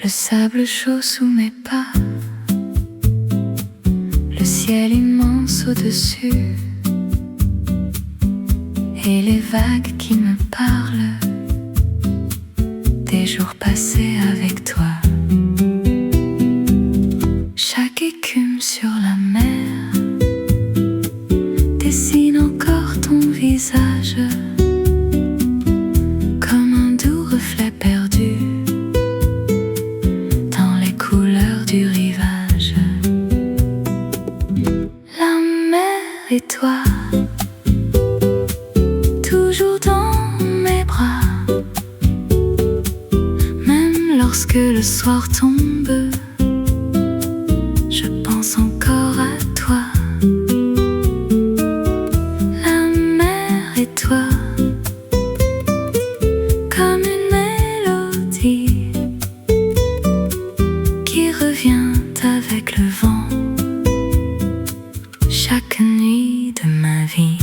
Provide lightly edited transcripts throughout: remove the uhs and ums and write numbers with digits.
sable chaud sous mes pas, le ciel immense au-dessus, et les vagues qui me parlent des jours passés avec toi. Chaque écume sur la mer dessine encore ton visage comme un doux reflet perdu dans les couleurs du rivage. La mer et toi, toujours dans mes bras, même lorsque le soir tombe, je pense encore à toi. La mer et toi, comme une mélodie qui revient avec le vent chaque nuit de ma vie.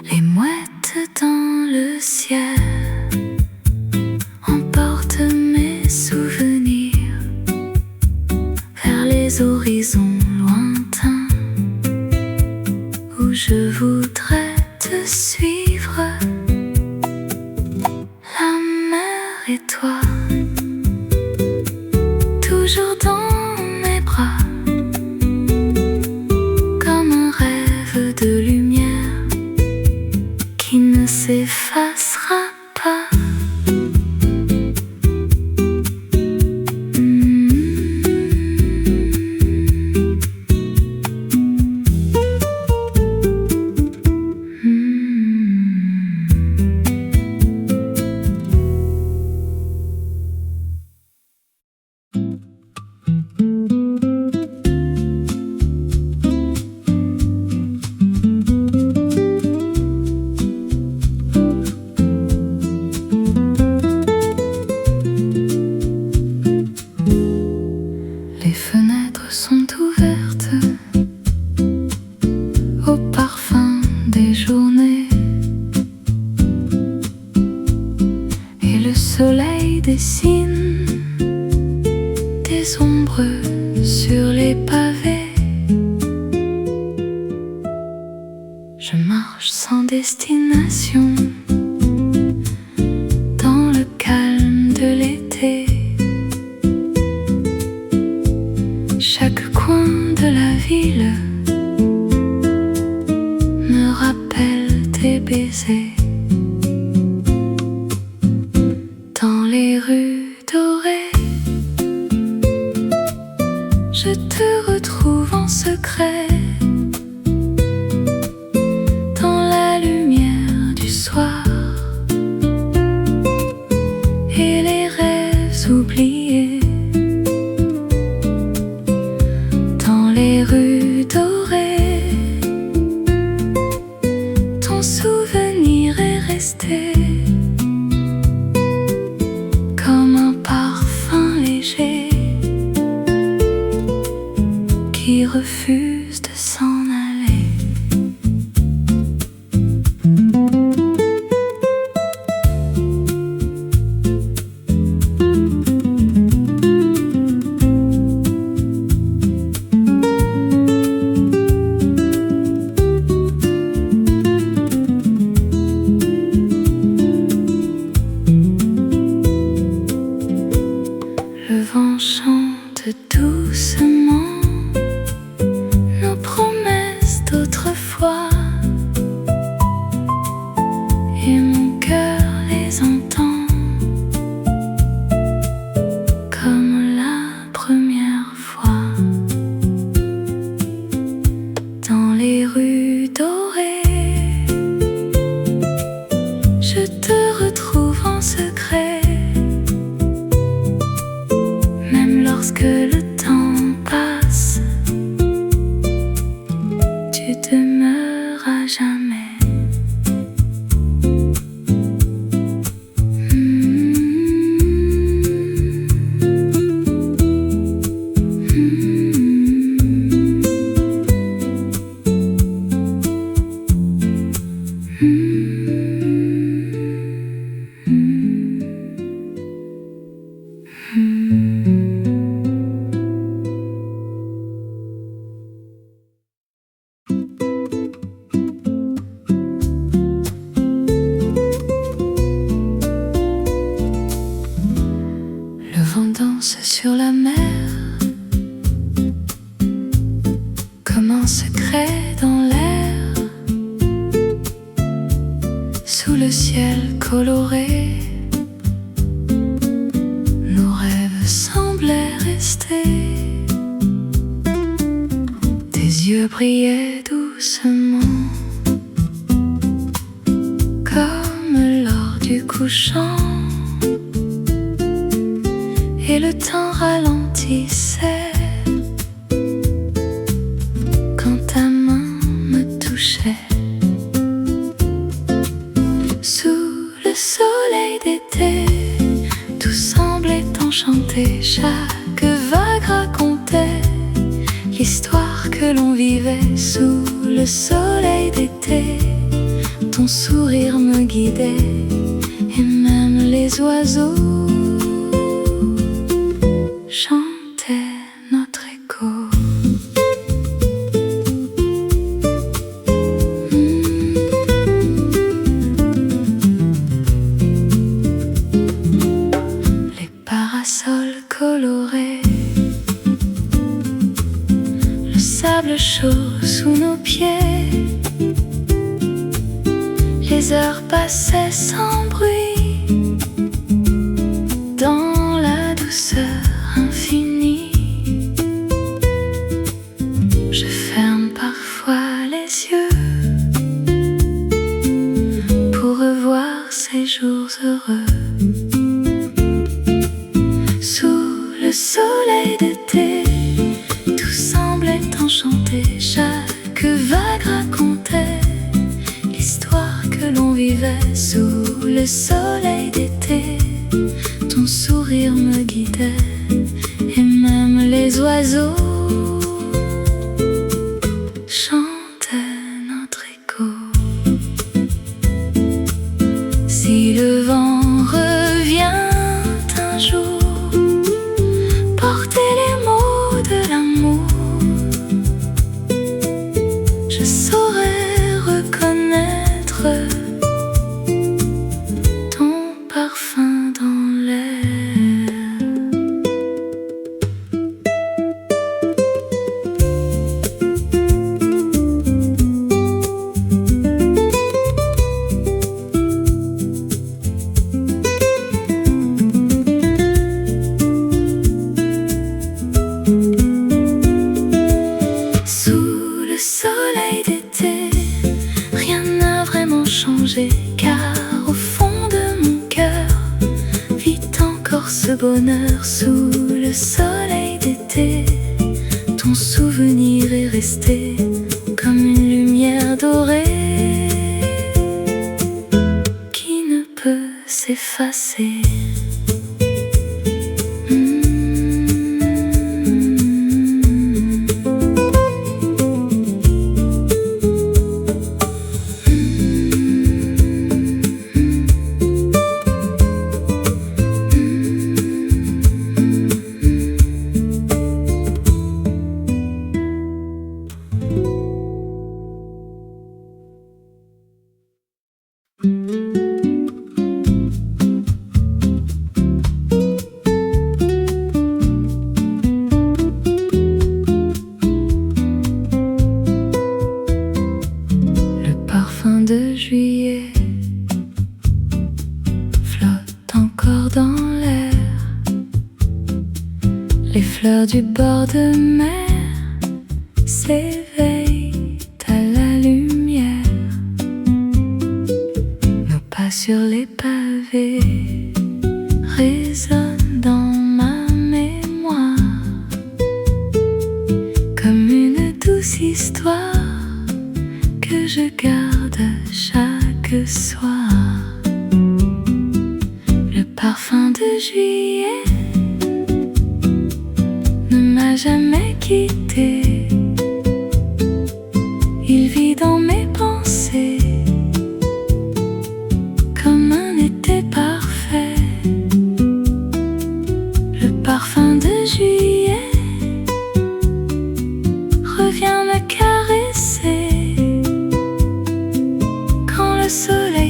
Les mouettes dans le ciel emportent mes souvenirs vers les horizons lointains où je voudrais te suivre. La mer et toi, toujours dans mes bras, comme un rêve de lumière qui ne s'effacera pas. Les fenêtres sont ouvertes au parfum des journées, et le soleil dessine des ombres sur les pavés. Je marche sans destination dans le calme de l'été. Chaque coin de la ville me rappelle tes baisers. Dans les rues dorées, je te retrouve en secret. Dans la lumière du soir et les rêves oubliés. Dans les rues dorées, ton souvenir est resté comme un parfum léger qui refuse de s'en aller. Le vent chante doucement nos promesses d'autrefois, et mon cœur les entend comme la première fois. Dans les rues dorées, Le vent danse sur la mer comme un secret dans l'air. Sous le ciel coloré, nos rêves semblaient rester. Tes yeux brillaient doucement comme lors du couchant, et le temps ralentissait quand ta main me touchait. Sous le soleil d'été, tout semblait enchanté. Chaque vague racontait l'histoire que l'on vivait. Sous le soleil d'été, ton sourire me guidait, et même les oiseaux chantait notre écho. Les parasols colorés, le sable chaud sous nos pieds, les heures passaient sans bruit dans la douceur infinie. Je ferme parfois les yeux pour revoir ces jours heureux. Sous le soleil d'été, tout semblait enchanté. Chaque vague racontait l'histoire que l'on vivait. Sous le soleil d'été, ton sourire me guidait, et même les oiseaux chantaient notre écho. Si le vent revient un jour, porter les mots de l'amour, je saurais reconnaître ton parfum dans l'air. Sous le soleil d'été, rien n'a vraiment changé, car au fond de mon cœur vit encore ce bonheur. Sous le soleil d'été, ton souvenir est resté comme une lumière dorée qui ne peut s'effacer. De juillet flotte encore dans l'air. Les fleurs du bord de mer s'éveillent à la lumière. Nos pas sur les pavés résonnent dans ma mémoire comme une douce histoire que je garde chaque soir. Le parfum de juillet ne m'a jamais quitté. Il vit dans mes pensées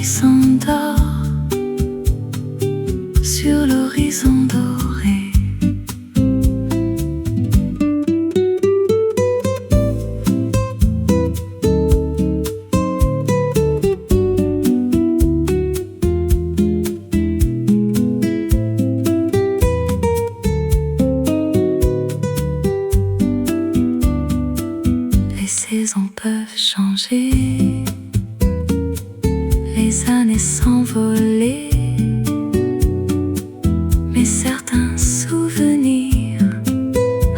s'endort sur l'horizon doré. Les saisons peuvent changer, les années s'envoler, mais certains souvenirs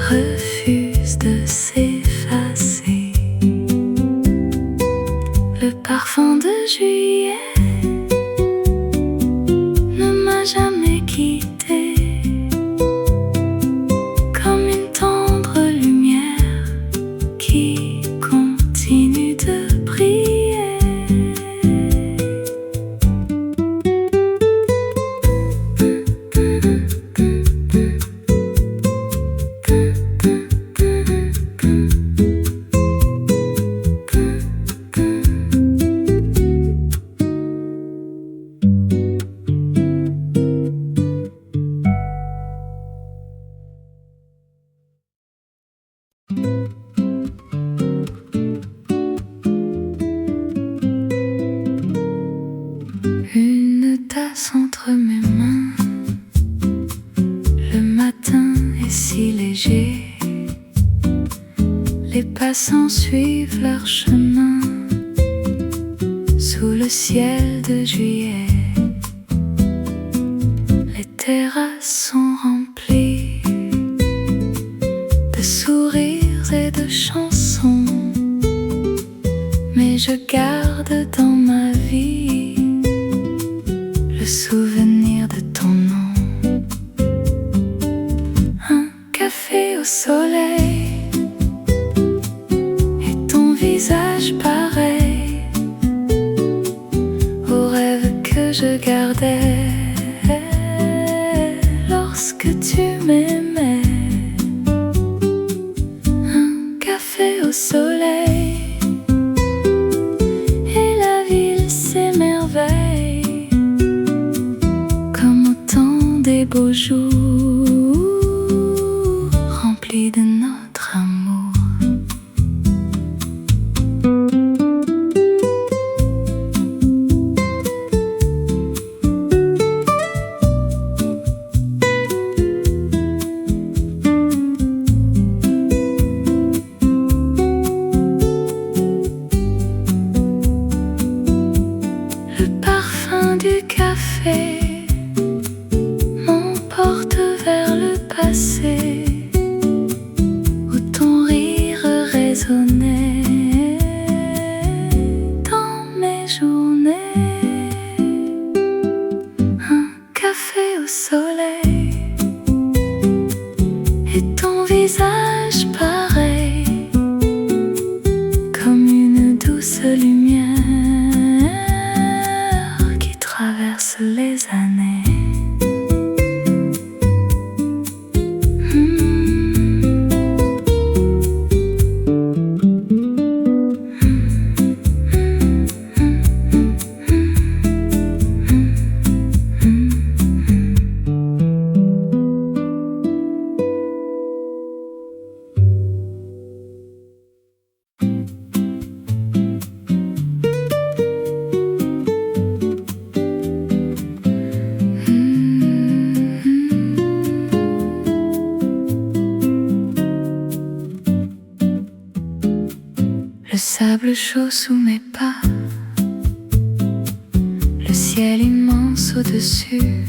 refusent de s'effacer. Le parfum de juillet ne m'a jamais quitté, comme une tendre lumière qui continue de briller. Une tasse entre mes mains, le matin est si léger, les passants suivent leur chemin sous le ciel de juillet. Les terrasses sont remplies de sourires et de chansons, mais je garde dans ma vie le souvenir de ton nom. Un café au soleil et ton visage pareil au rêve que je gardais lorsque tu m'aimais. Un café au soleil et la ville s'émerveille comme au temps des beaux jours remplis de notre amour. Le parfum du café m'emporte vers le passé, où ton rire résonnait dans mes journées. Un café au soleil et ton visage pareil comme une douce lumière qui traverse les années. Le sable chaud sous mes pas, le ciel immense au-dessus,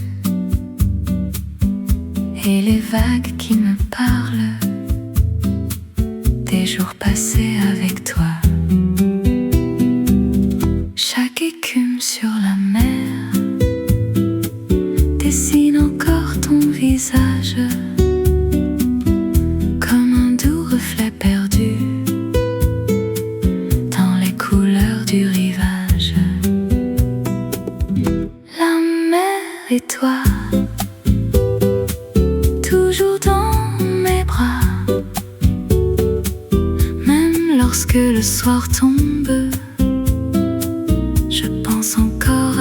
et les vagues qui me parlent des jours passés avec toi. Chaque écume sur la mer dessine encore ton visage comme un doux reflet perdu dans les couleurs du rivage. La mer et toi, toujours dans mes bras, même lorsque le soir tombe, je pense encore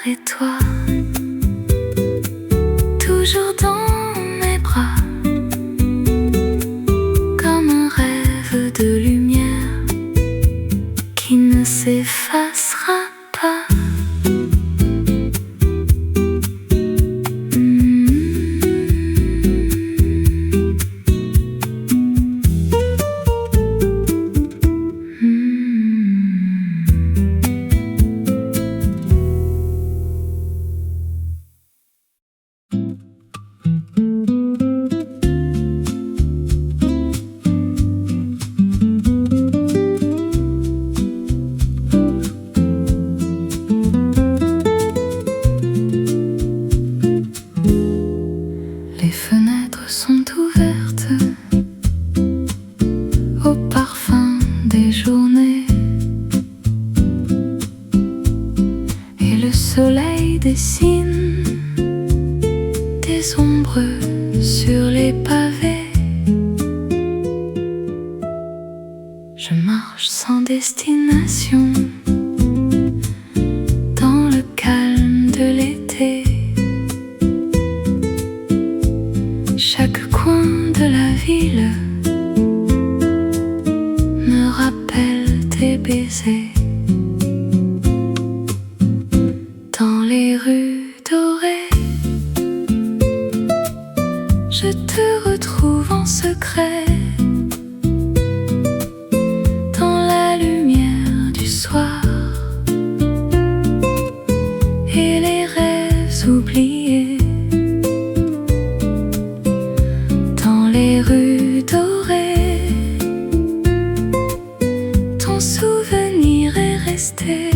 et toi, toujours dans mes bras, comme un rêve de lumière qui ne s'effacera pas. Les fenêtres sont ouvertes au parfum des journées, et le soleil dessine des ombres sur les pavés. Je marche sans destination dans le calme de l'été. Chaque coin de la ville me rappelle tes baisers. Dans les rues dorées, je te retrouve en secret. Dans la lumière du soir et les rêves oubliés. Dans les rues dorées, ton souvenir est resté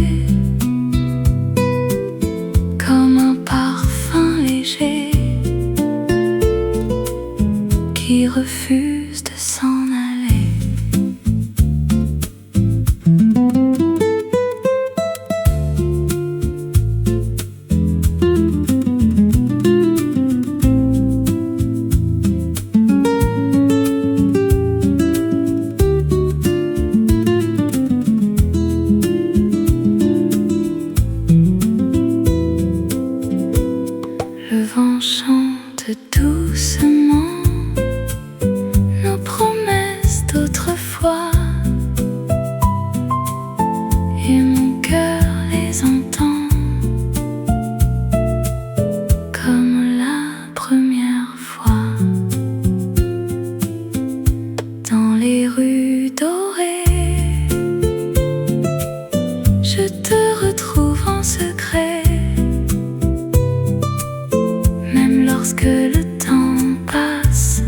comme un parfum léger qui refuse de s'en aller. Le vent chante doucement nos promesses d'autrefois, et mon cœur les entend comme la première fois. Dans les rues dorées, je te retrouve en secret. Lorsque le temps passe,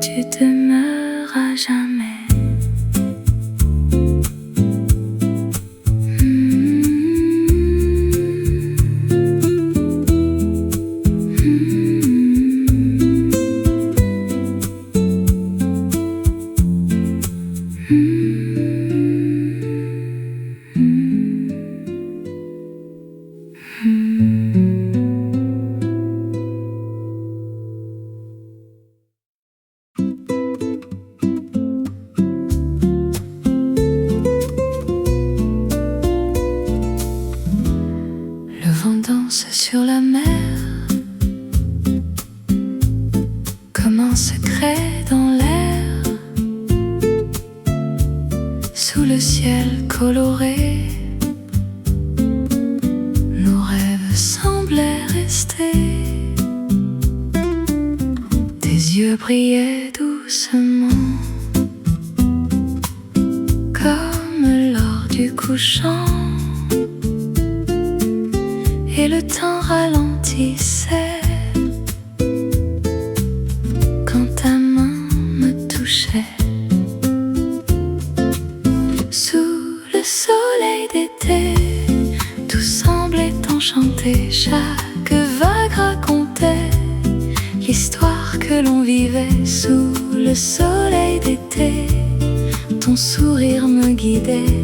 tu demeures à jamais. Le vent danse sur la mer comme un secret dans l'air. Sous le ciel coloré, nos rêves semblaient rester. Tes yeux brillaient doucement comme l'or du couchant, et le temps ralentissait quand ta main me touchait. Sous le soleil d'été, tout semblait enchanté. Chaque vague racontait l'histoire que l'on vivait. Sous le soleil d'été, ton sourire me guidait,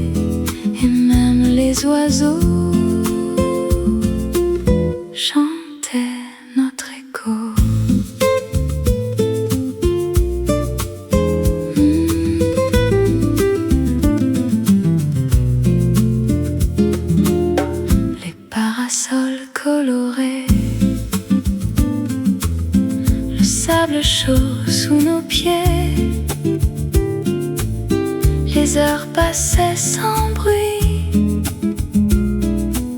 et même les oiseaux chantait notre écho. chaud sous nos pieds. Les heures passaient sans bruit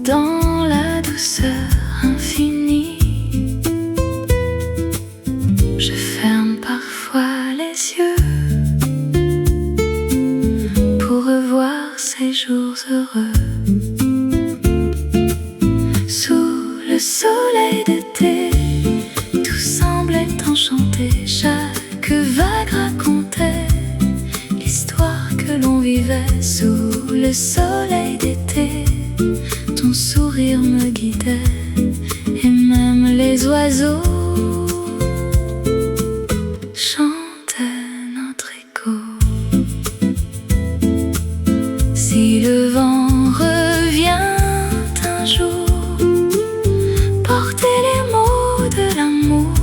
dans la douceur infinie. Je ferme parfois les yeux pour revoir ces jours heureux. Sous le soleil d'été, tout semblait enchanté. Chaque vague racontait l'histoire que l'on vivait. Sous le soleil d'été, ton sourire me guidait, et même les oiseaux chantaient notre écho. Si le vent revient un jour, porter les mots de l'amour,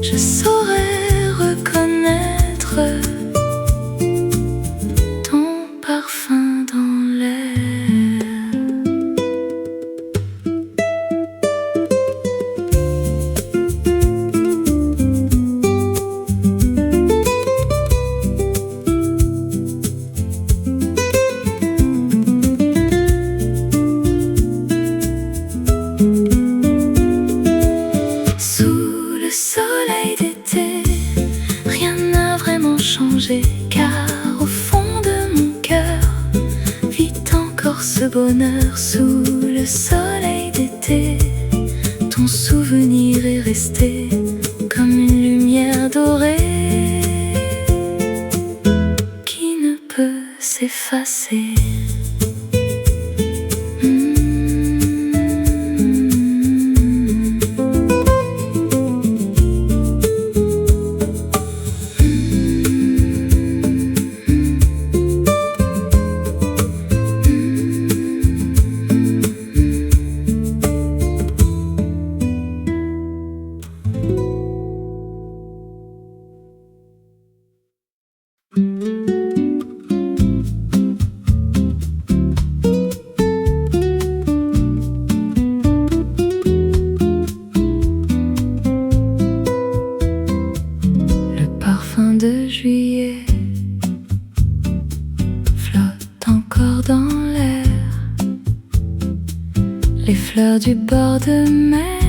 je saurais reconnaître ton parfum dans l'air. Sous le soleil d'été, rien n'a vraiment changé, car au fond de mon cœur vit encore ce bonheur. Sous le soleil d'été, ton souvenir est resté comme une lumière dorée qui ne peut s'effacer. De juillet flotte encore dans l'air. Les fleurs du bord de mer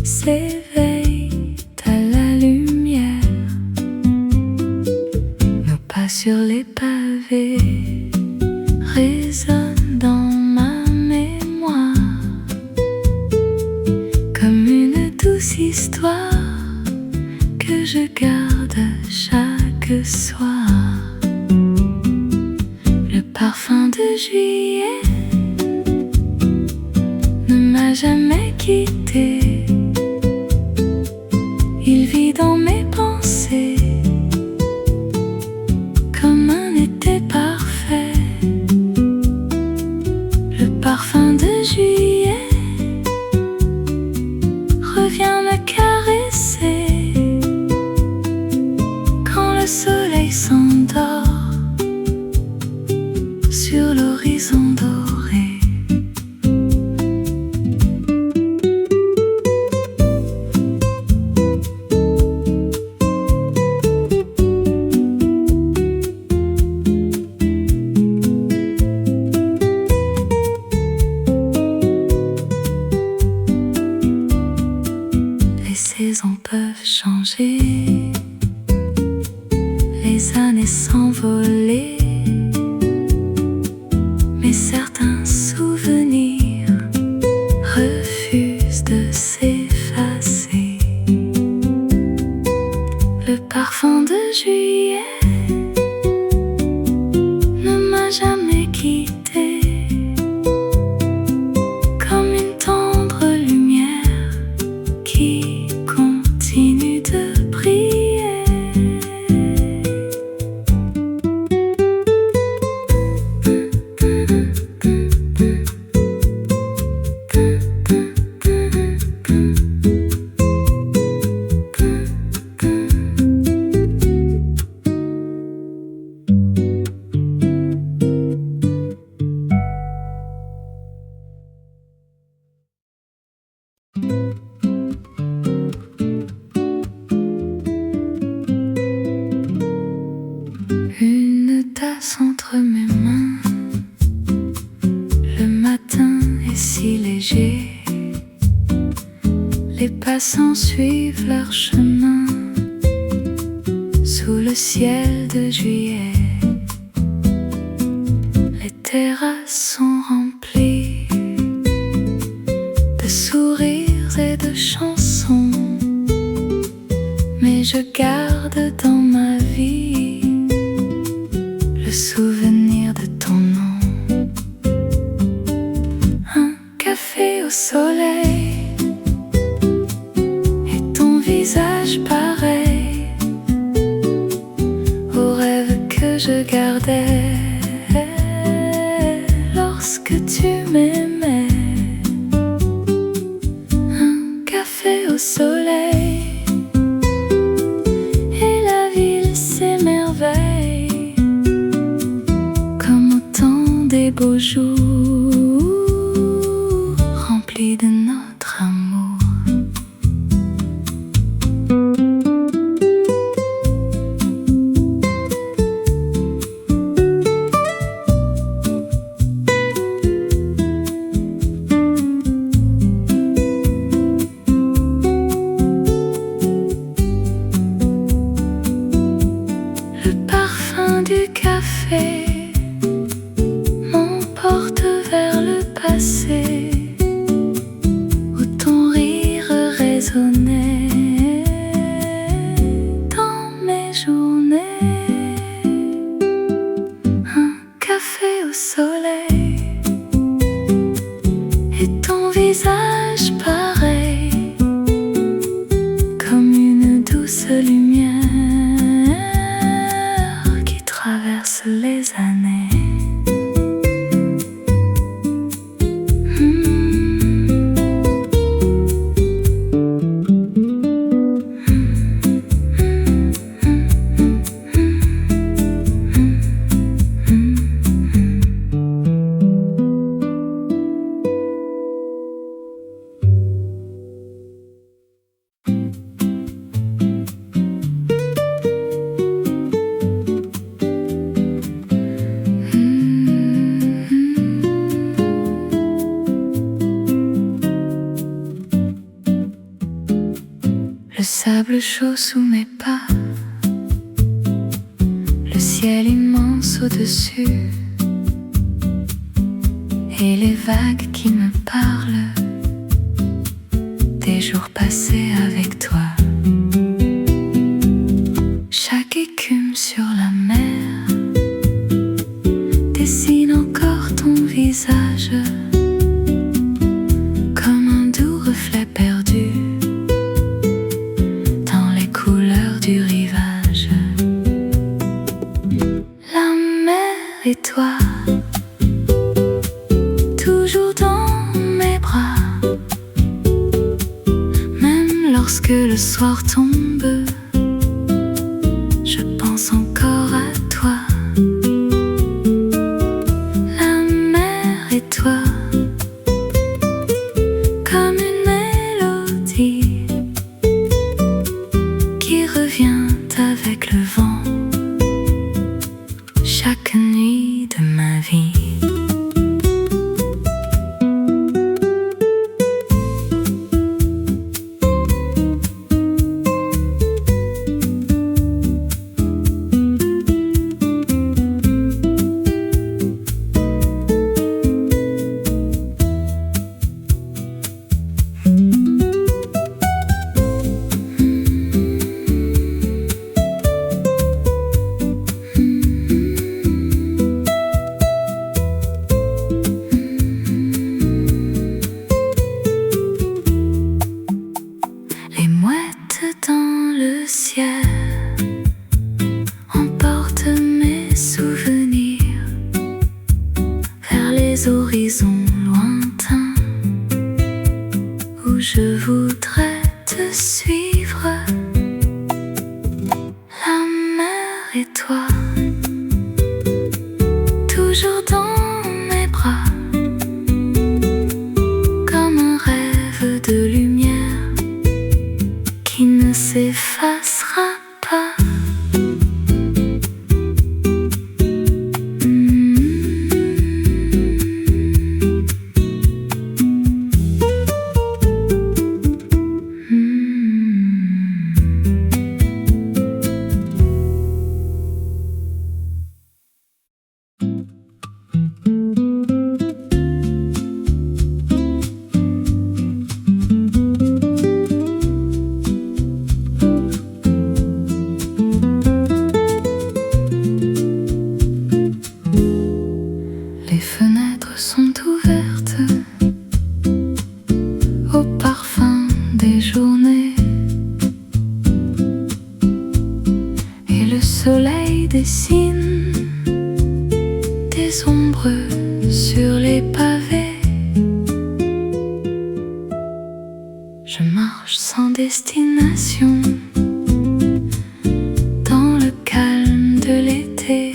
s'éveillent à la lumière. Nos pas sur les pavés résonnent dans ma mémoire comme une douce histoire que je garde chaque soir. Le parfum de juillet ne m'a jamais quitté. Il vit dans mes pensées comme un été parfait. Le parfum de juillet revient me caresser le soleil s'endort sur l'horizon doré. Les saisons peuvent changer, les années s'envoler, mais certains souvenirs refusent de s'effacer. Le parfum de juillet ne m'a jamais quitté, comme une tendre lumière qui continue de briller. passants suivent leur chemin sous le ciel de juillet. Les terrasses sont remplies de sourires et de chansons, mais je garde dans ma vie le souvenir de ton nom. Un café au soleil et ton visage pareil au rêve que je gardais lorsque tu m'aimais. Un café au soleil et la ville s'émerveille comme au temps des beaux jours remplis de notre amour. Du café m'emporte vers le passé où ton rire résonnait dans mes journées. Un café au soleil et ton visage pareil comme une douce lumière traverse les années. Le sable chaud sous mes pas, le ciel immense au-dessus, et les vagues qui me parlent des jours passés avec toi. Chaque écume sur la mer dessine encore ton visage comme un doux reflet perdu du rivage. La mer et toi, toujours dans mes bras, même lorsque le soir tombe, je pense encore à toi. La mer et toi, comme une mélodie qui revient avec le vent chaque nuit de ma vie. Les mouettes dans le ciel emportent mes souvenirs vers les horizons lointains où je voudrais te suivre. La mer et toi, toujours dans mes bras, comme un rêve de lumière qui ne s'effacera pas. fenêtres sont ouvertes au parfum des journées, et le soleil dessine des ombres sur les pavés. Je marche sans destination dans le calme de l'été.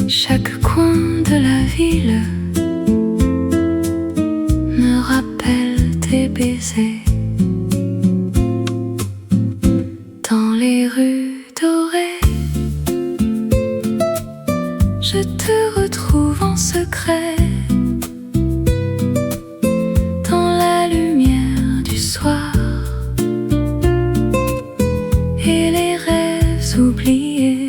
Chaque coin de la ville me rappelle tes baisers. Dans les rues dorées, je te retrouve en secret. Dans la lumière du soir et les rêves oubliés.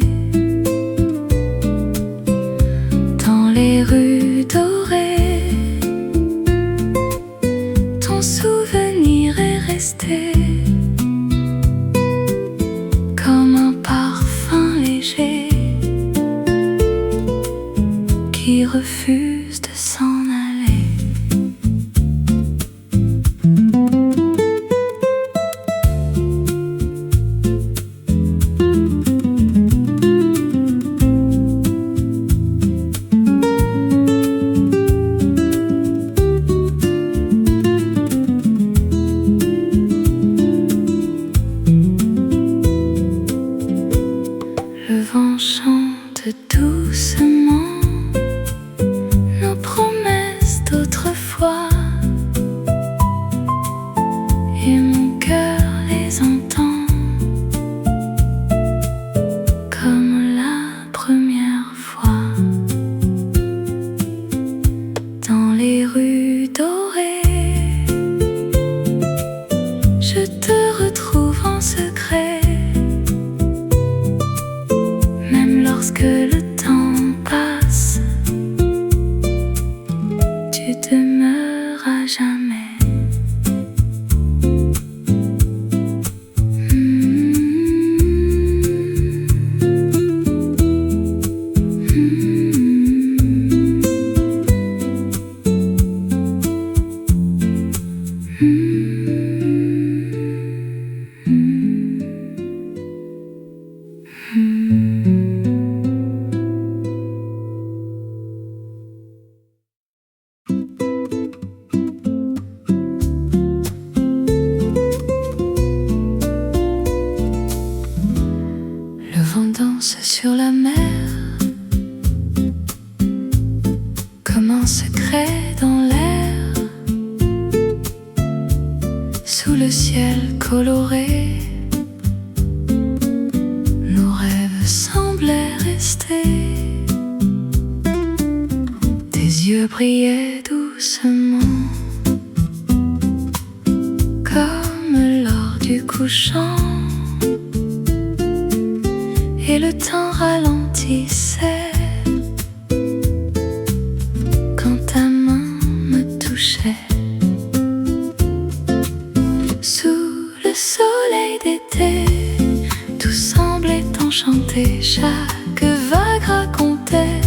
Dans les rues dorées, ton souvenir est resté comme un parfum léger qui refuse de s'en aller. Le vent chante doucement nos promesses d'autrefois, et mon cœur les entend comme la première fois. Dans les rues dorées, je te retrouve en secret. Même lorsque le temps passe, tu demeures à jamais. Le vent danse sur la mer comme un secret dans l'air. Sous le ciel coloré, nos rêves semblaient rester. Tes yeux brillaient doucement comme l'or du couchant, et le temps ralentissait quand ta main me touchait. Sous le soleil d'été, tout semblait enchanté. Chaque vague racontait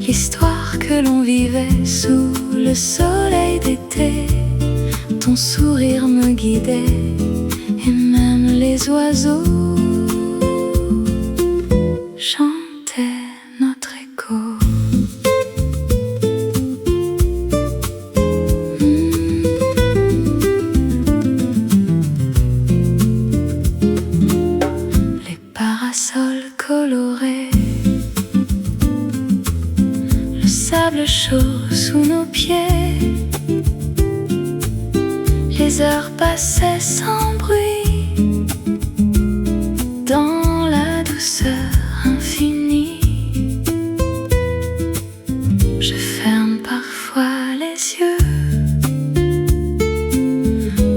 l'histoire que l'on vivait. Sous le soleil d'été, ton sourire me guidait, et même les oiseaux chantait notre écho. Les parasols colorés, le sable chaud sous nos pieds, les heures passaient sans bruit dans la douceur infinie. Je ferme parfois les yeux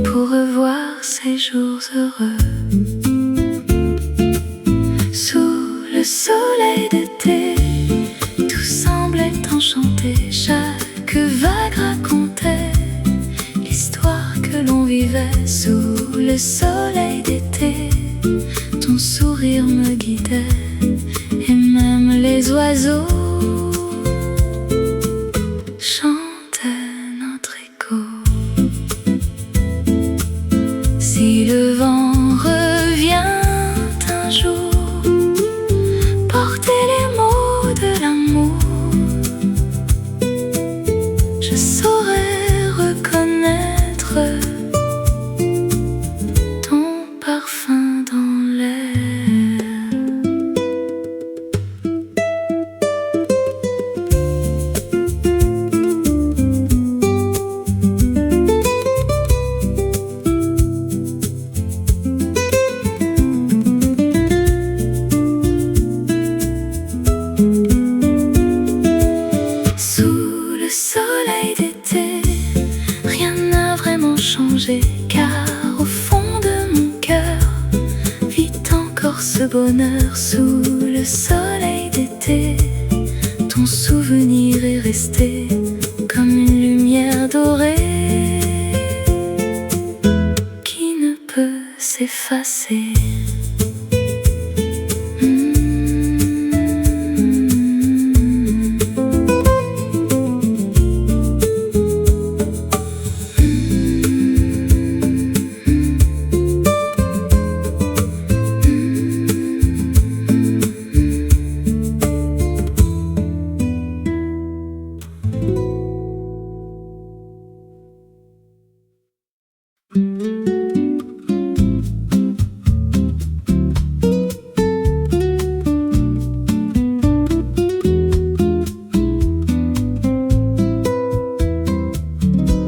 pour revoir ces jours heureux. Sous le soleil d'été, tout semblait enchanté. Chaque vague racontait l'histoire que l'on vivait. Sous le soleil d'été, ton sourire me guidait, et même les oiseaux chantait notre écho. Si le vent revient un jour, porter les mots de l'amour, je saurais reconnaître ton parfum dans l'air. Sous le soleil d'été, rien n'a vraiment changé, car au fond de mon cœur vit encore ce bonheur. Sous le soleil d'été, ton souvenir est resté comme une lumière dorée qui ne peut s'effacer.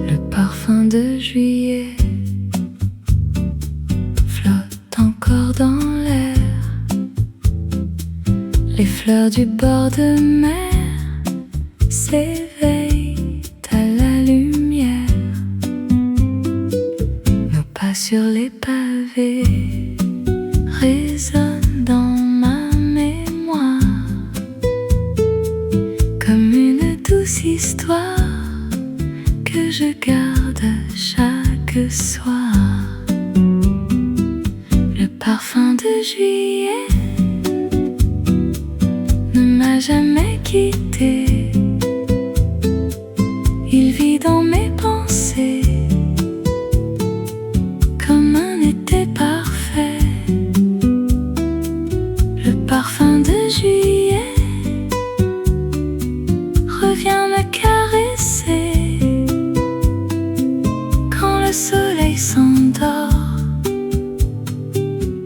Le parfum de juillet flotte encore dans l'air. Les fleurs du bord de mer s'éveillent à la lumière. Nos pas sur les pavés résonnent dans ma mémoire comme une douce histoire que je garde chaque soir. Le parfum de juillet ne m'a jamais quitté. Il vit dans mes pensées comme un été parfait. Le parfum de juillet revient me caresser quand le soleil s'endort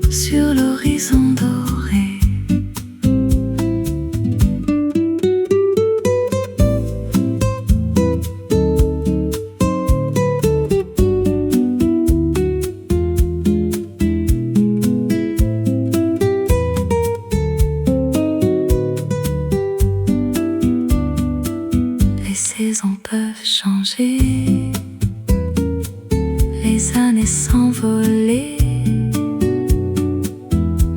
sur l'horizon doré. Les saisons peuvent changer, les années s'envoler,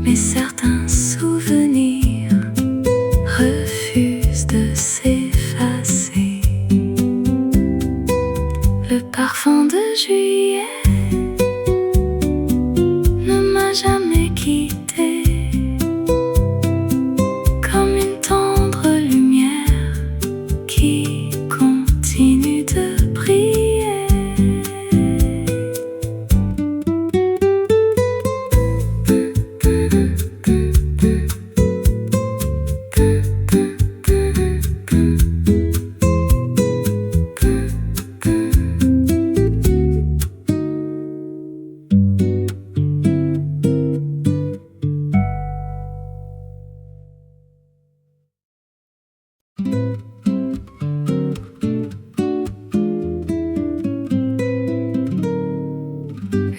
mais certains souvenirs refusent de s'effacer. Le parfum de juillet ne m'a jamais quitté, comme une tendre lumière qui continue de briller.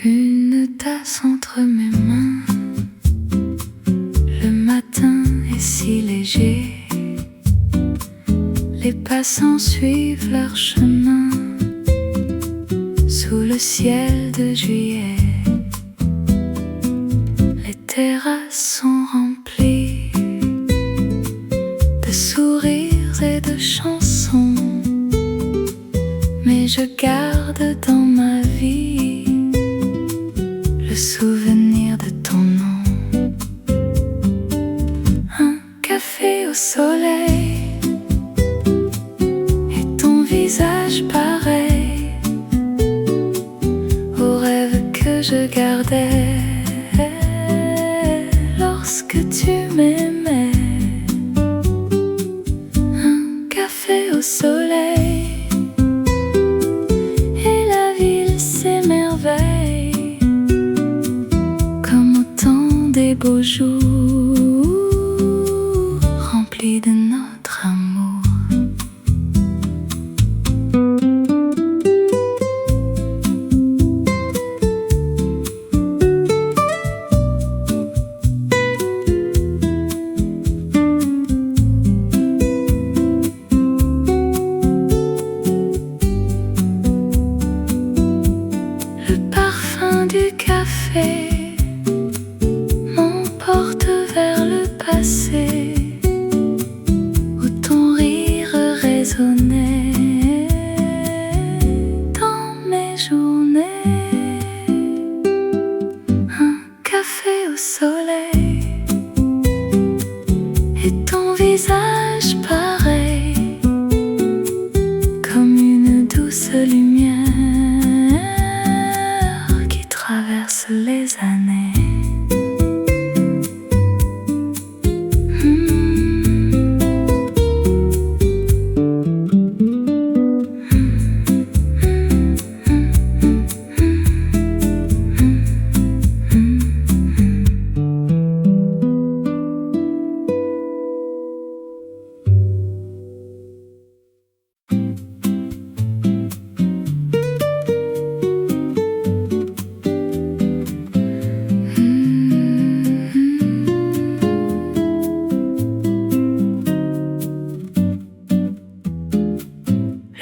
Une tasse entre mes mains, le matin est si léger. Les passants suivent leur chemin sous le ciel de juillet. Les terrasses sont remplies de sourires et de chansons, mais je garde dans ma vie le souvenir de ton nom. Un café au soleil, résonner dans mes journées. Un café au soleil et ton visage pareil, comme une douce lumière qui traverse les années.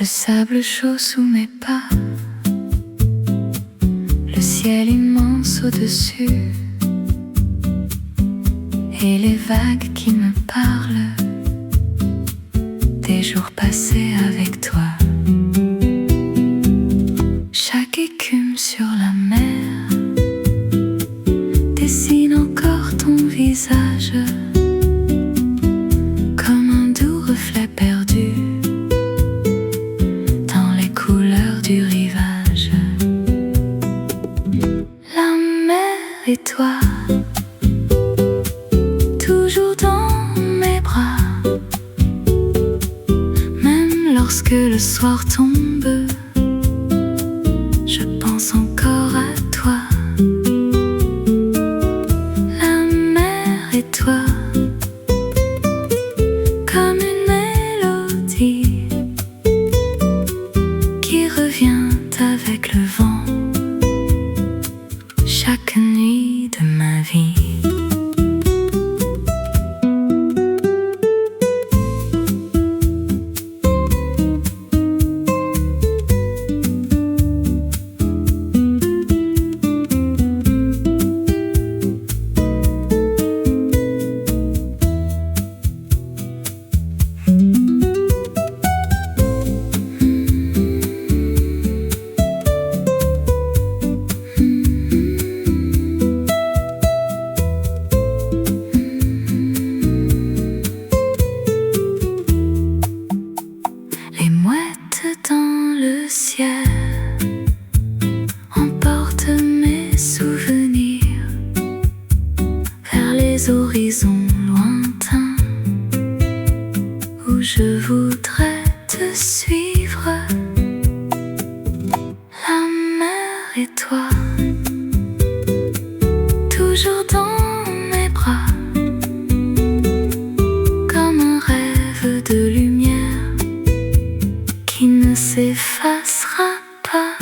Le sable chaud sous mes pas, le ciel immense au-dessus, et les vagues qui me parlent des jours passés avec toi. Chaque écume sur la mer dessine encore ton visage, comme un doux reflet perdu du rivage. La mer et toi, toujours dans mes bras, même lorsque le soir tombe, je pense encore à toi. La mer et toi, comme une mélodie qui revient avec le vent, chaque nuit de ma vie. Les mouettes dans le ciel emportent mes souvenirs vers les horizons lointains où je voudrais te suivre. La mer et toi, toujours dans mes bras, comme un rêve de lumière qui ne s'effacera pas.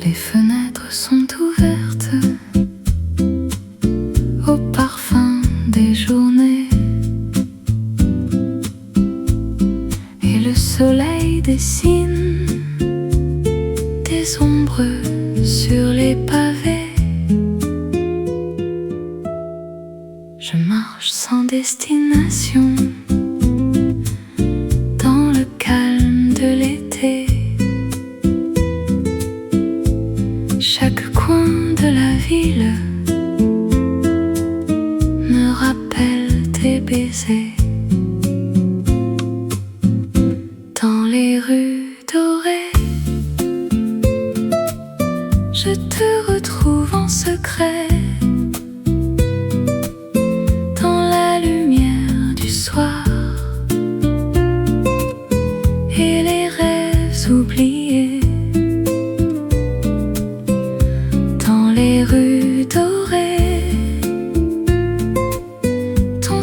Les fenêtres sont ouvertes au parfum des journées, et le soleil dessine des ombres sur les pavés. Je marche sans destination dans le calme de l'été. Chaque coin de la ville me rappelle tes baisers. Dans les rues dorées, je te retrouve en secret. Dans la lumière du soir et les rêves oubliés. Dans les rues dorées, ton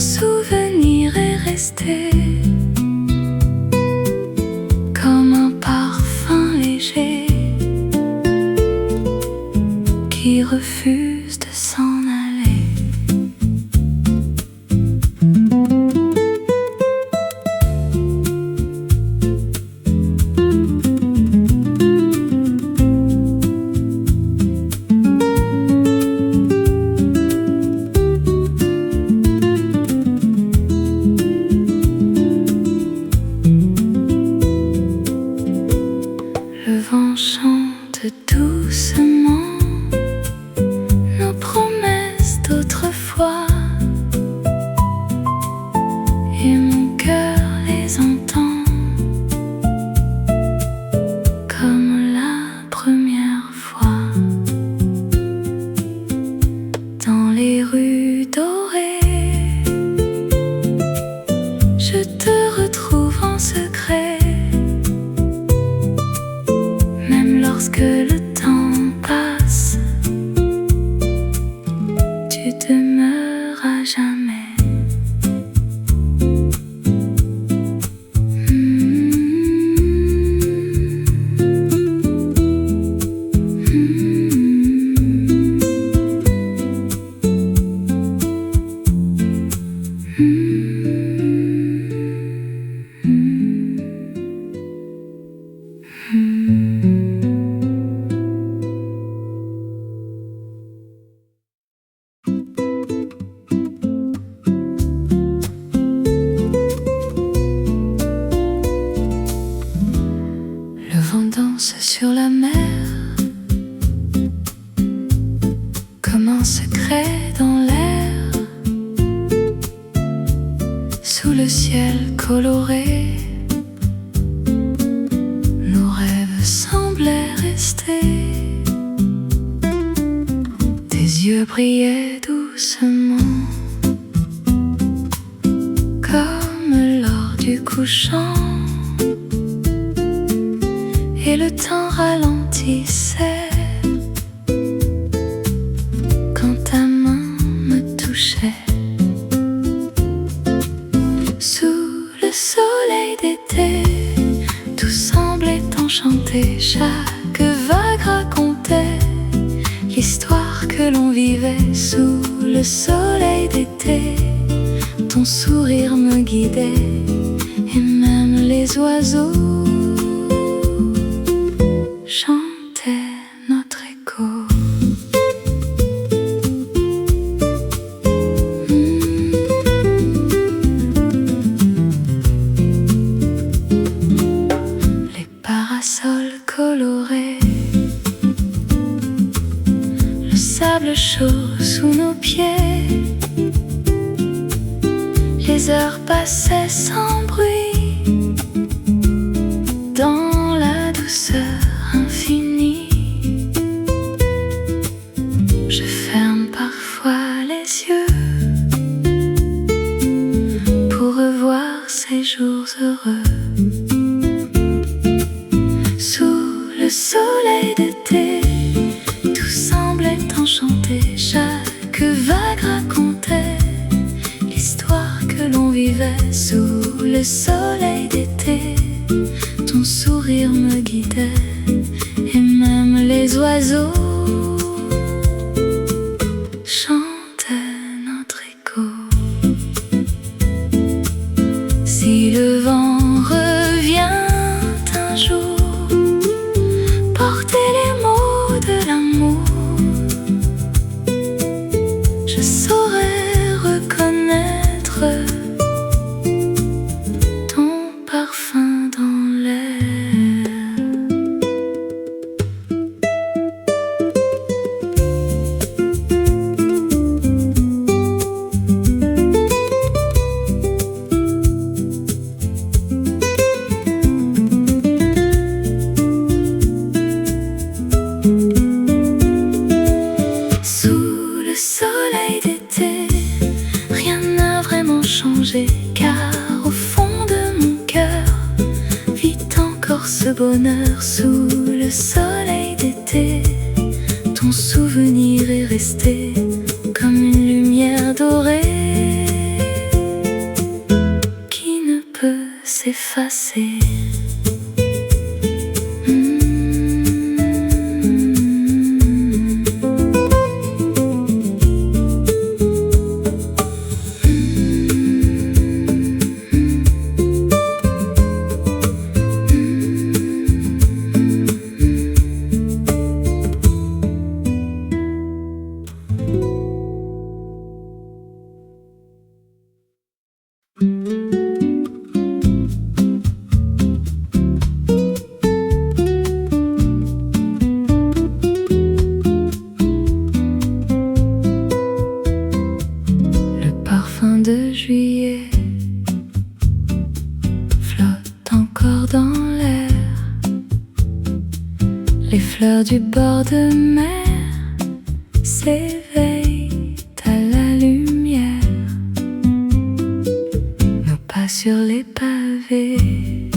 à jamais. Le vent danse sur la mer, comme un secret dans l'air. Sous le ciel coloré, nos rêves semblaient rester. Tes yeux brillaient doucement, comme lors du couchant. Et le temps ralentissait quand ta main me touchait. Sous le soleil d'été, tout semblait enchanté. Chaque vague racontait l'histoire que l'on vivait. Sous le soleil d'été, ton sourire me guidait. Et même les oiseaux chantait notre écho. Les parasols colorés, le sable chaud sous nos pieds. Les heures passaient sans bruit dans la douceur infinie. Je ferme parfois les yeux pour revoir ces jours heureux. Sous le soleil d'été, tout semblait enchanté. Chaque vague racontait l'histoire que l'on vivait. Sous le soleil d'été, ton sourire me guidait. Et même les oiseaux chantaient notre écho. Si le vent revient un jour, portez les mots de l'amour. Je saurais reconnaître ton parfum dans l'air. Sous le soleil d'été, rien n'a vraiment changé, car au fond de mon cœur vit encore ce bonheur. Sous le soleil d'été, ton souvenir est resté comme une lumière dorée qui ne peut s'effacer. De juillet flotte encore dans l'air. Les fleurs du bord de mer s'éveillent à la lumière. Nos pas sur les pavés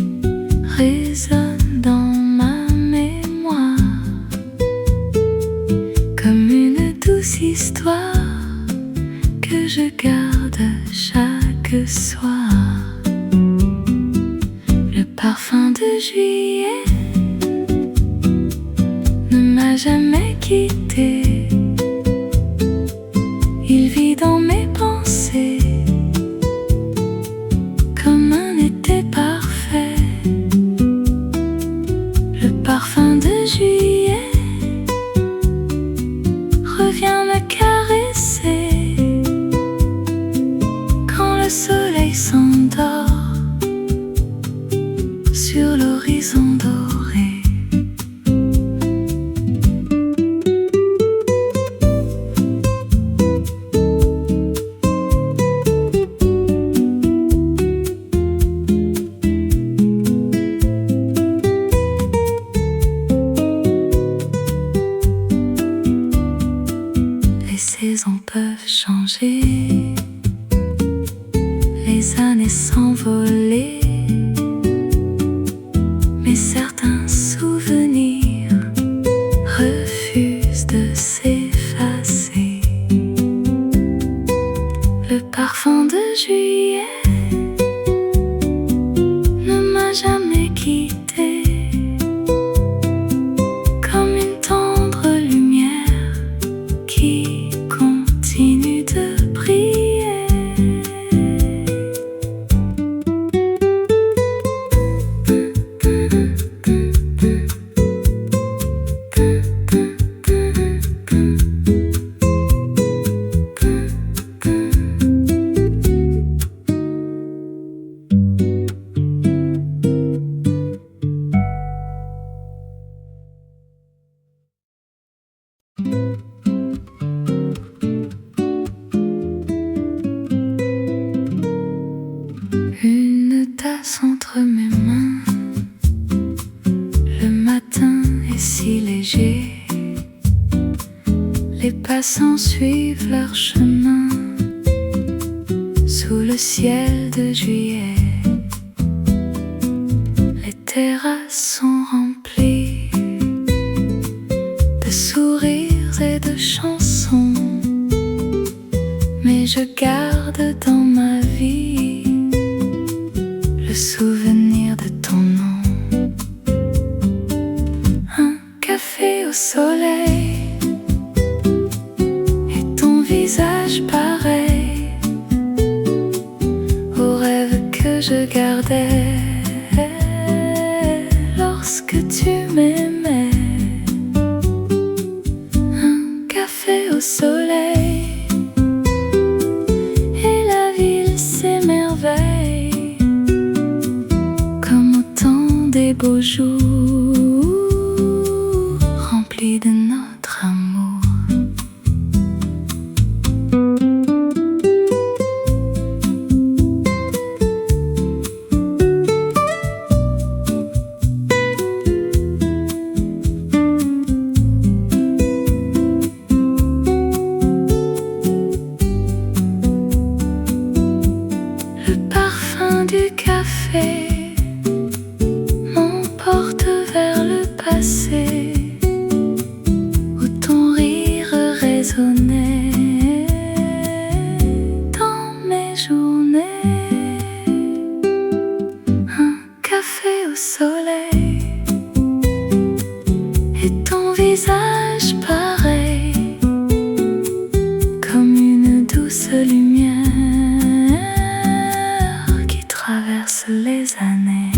résonnent dans ma mémoire comme une douce histoire que que je garde chaque soir. Le parfum de juillet ne m'a jamais quitté. Il vit dans mes pensées comme un été parfait. Le parfum de juillet revient me caresser quand le soleil s'endort sur l'horizon doré. Les saisons peuvent changer, les années s'envoler, mais certains souvenirs refusent de s'effacer. Le parfum de juillet ne m'a jamais quitté, comme une tendre lumière qui continue de briller. Une tasse entre mes mains, le matin est si léger, les passants suivent leur chemin sous le ciel de juillet. Les terrasses sont remplies de sourires et de chansons, mais je garde dans ma vie le souvenir de ton nom. Un café au soleil et ton visage pareil au rêve que je gardais lorsque tu m'aimais. Un café au soleil et la ville s'émerveille comme au temps des beaux jours remplis de notre amour. Le parfum du café m'emporte vers le passé où ton rire résonnait dans mes journées. Un café au soleil et ton visage pareil comme une douce lumière qui traverse les années.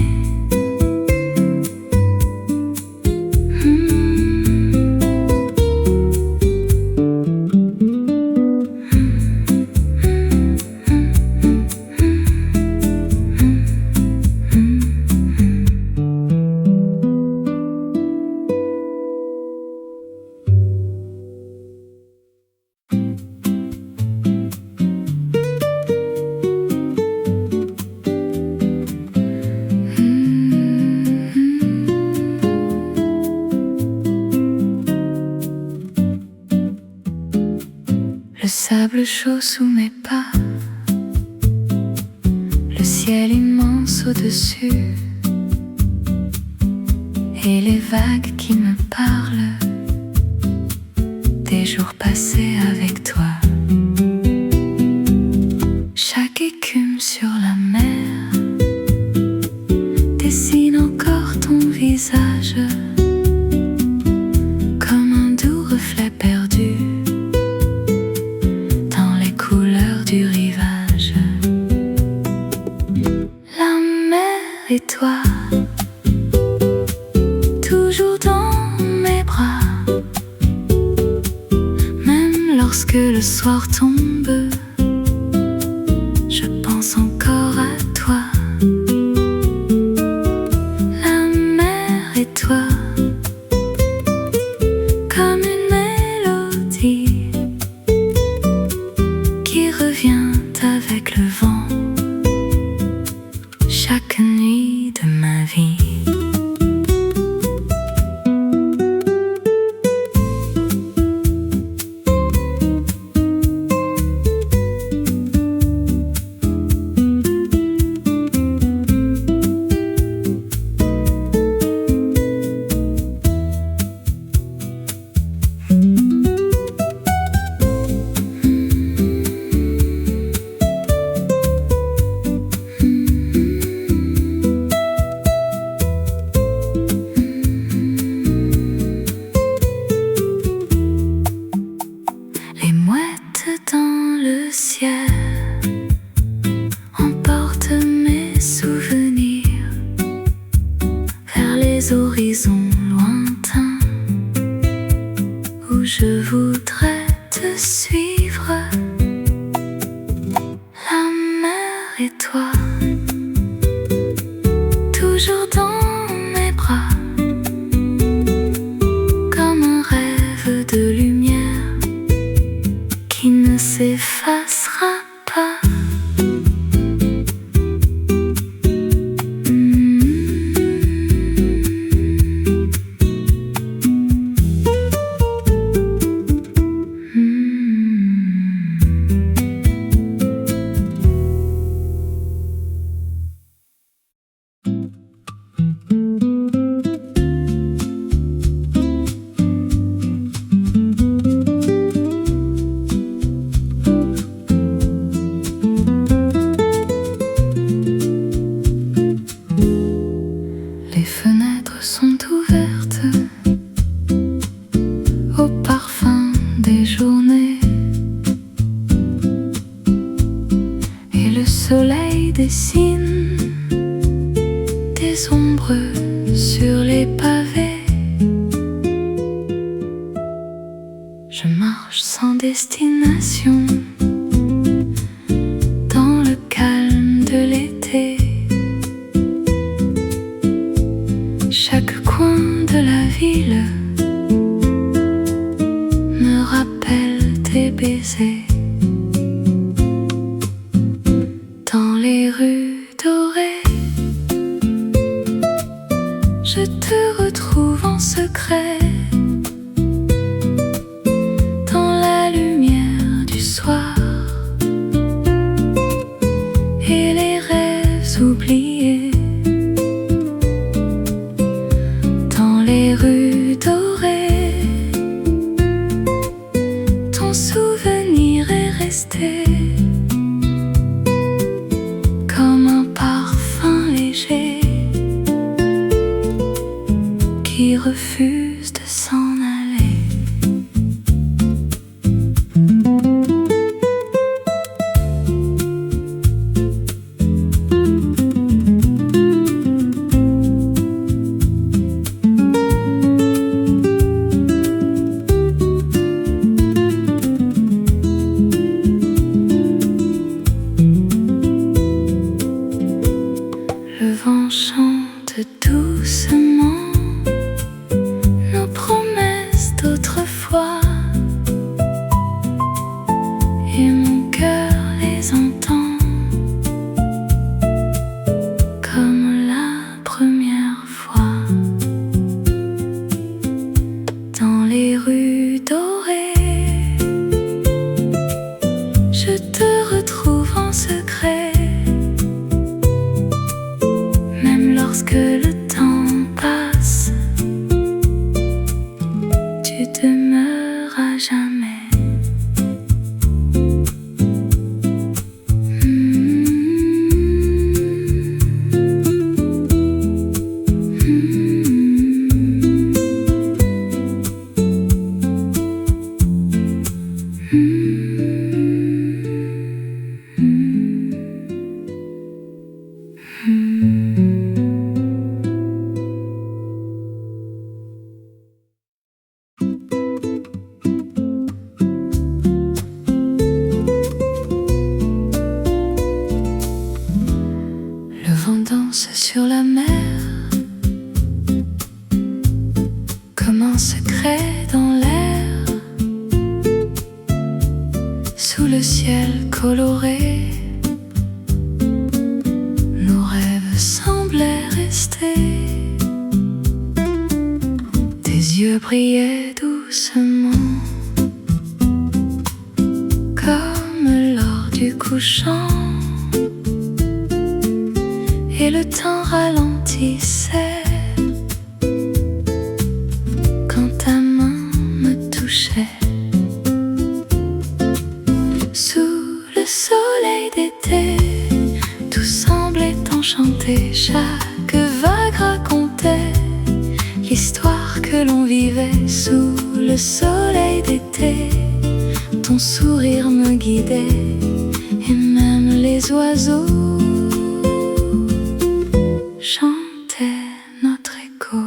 Le sable chaud sous mes pas, le ciel immense au-dessus, et les vagues qui me parlent des jours passés avec toi. rivage. La mer et toi, toujours dans mes bras. Même lorsque le soir tombe, je pense encore à toi. La mer et toi, comme une mélodie qui revient avec le vent chaque nuit de ma vie. Les mouettes dans le ciel emportent mes souvenirs vers les horizons lointains où je voudrais te suivre. La mer et toi, toujours dans mes bras, comme un rêve de lumière qui ne s'effacera pas. Les fenêtres sont ouvertes au parfum des journées et le soleil dessine des ombres sur les pavés. Je marche sans destination dans le calme de l'été. Chaque coin de la ville me rappelle tes baisers. Dans les rues dorées, je te retrouve en secret. Dans la lumière du soir et les rêves oubliés. Les rues dorées, ton souvenir est resté comme un parfum léger qui refuse de s'en aller. Le vent chante doucement nos promesses d'autrefois, et mon cœur les entend comme la première fois. Dans les rues dorées, je te retrouve en secret. Même danse sur la mer, comme un secret dans l'air, sous le ciel coloré. Nos rêves semblaient rester. Tes yeux brillaient doucement, comme l'or du couchant, et le temps ralentissait quand ta main me touchait. Sous le soleil d'été, tout semblait enchanté. Chaque vague racontait l'histoire que l'on vivait. Sous le soleil d'été, ton sourire me guidait, et même les oiseaux chantaient notre écho.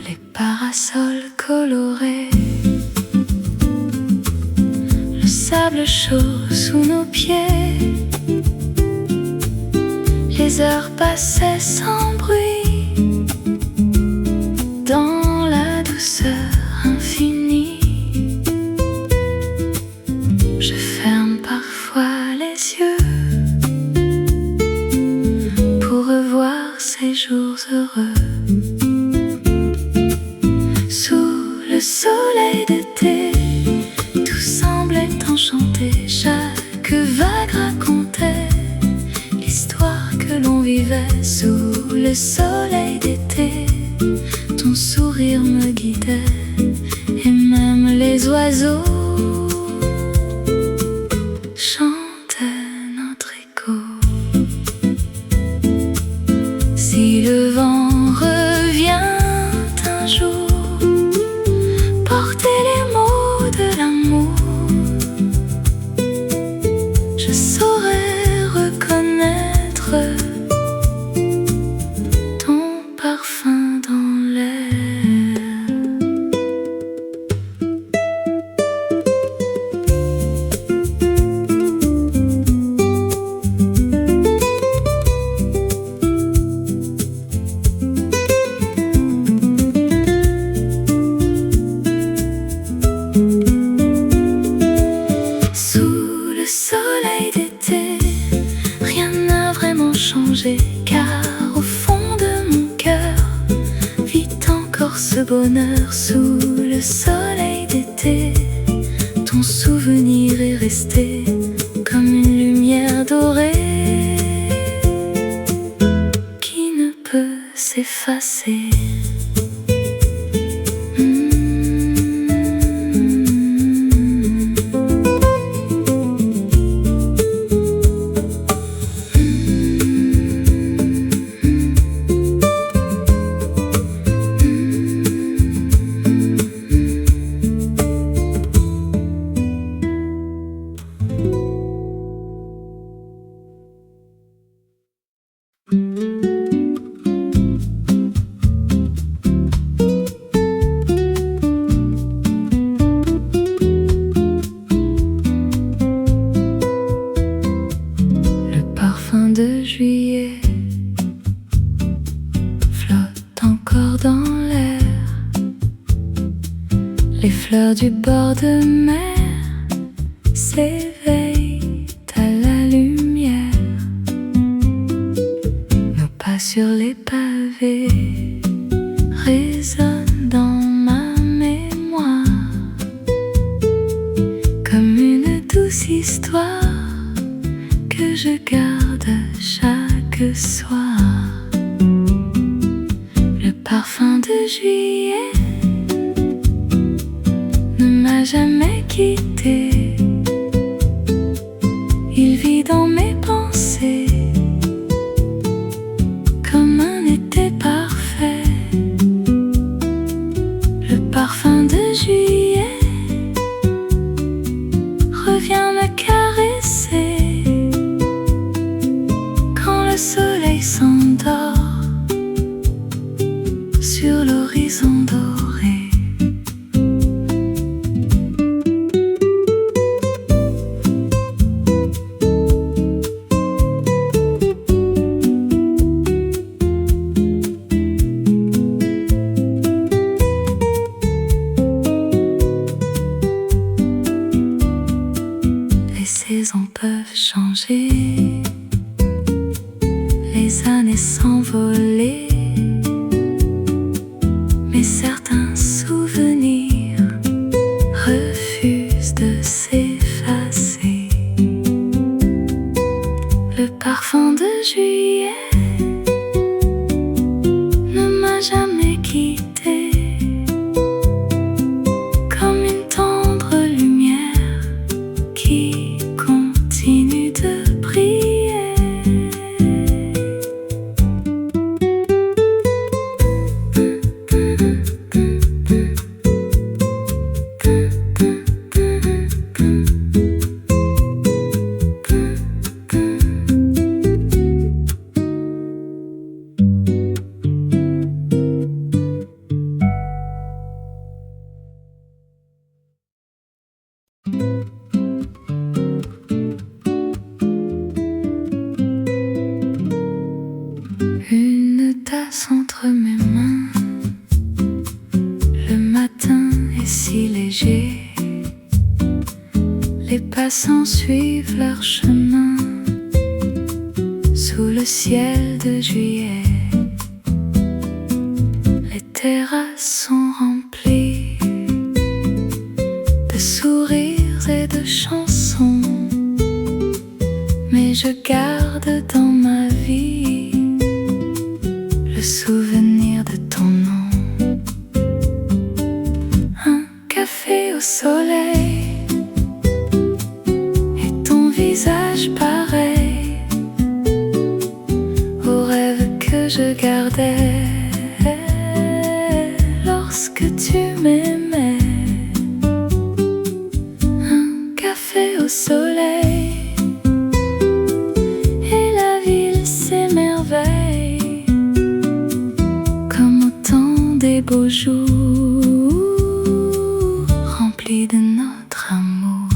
Les parasols colorés, le sable chaud sous nos pieds, les heures passaient sans bruit dans la douceur infinie. Je ferme parfois les yeux pour revoir ces jours heureux. Sous le soleil d'été, tout semblait enchanté. Chaque vague racontait l'histoire que l'on vivait. Sous le soleil d'été, ton sourire me guidait, et même les oiseaux chantaient notre écho. Si le vent revient un jour, portez les mots de l'amour, je saurais reconnaître ton parfum dans l'air. Sous le soleil d'été, rien n'a vraiment changé, car au fond de mon cœur vit encore ce bonheur. Sous le soleil d'été, ton souvenir est resté comme une lumière dorée qui ne peut s'effacer. De juillet flotte encore dans l'air, les fleurs du bord de mer s'éveillent à la lumière. Nos pas sur les pavés résonnent dans ma mémoire comme une douce histoire que je garde chaque soir. Le parfum de juillet ne m'a jamais quitté. Il vit dans mes pensées comme un été parfait. Le parfum de juillet revient me caresser quand le soleil s'endort sur l'horizon doré. changé, les années s'envolaient, mais certains souvenirs refusent de s'effacer. Le parfum de juillet ne m'a jamais quitté, comme une tendre lumière qui continue de briller. Une tasse entre mes mains, le matin est si léger, les passants suivent leur chemin sous le ciel de juillet. Les terrasses sont remplies de sourires et de chansons, mais je garde dans ma vie le souvenir de ton nom. Un café au soleil et ton visage pareil au rêve que je gardais lorsque tu m'aimais. Un café au soleil et la ville s'émerveille comme au temps des beaux jours remplis de notre amour.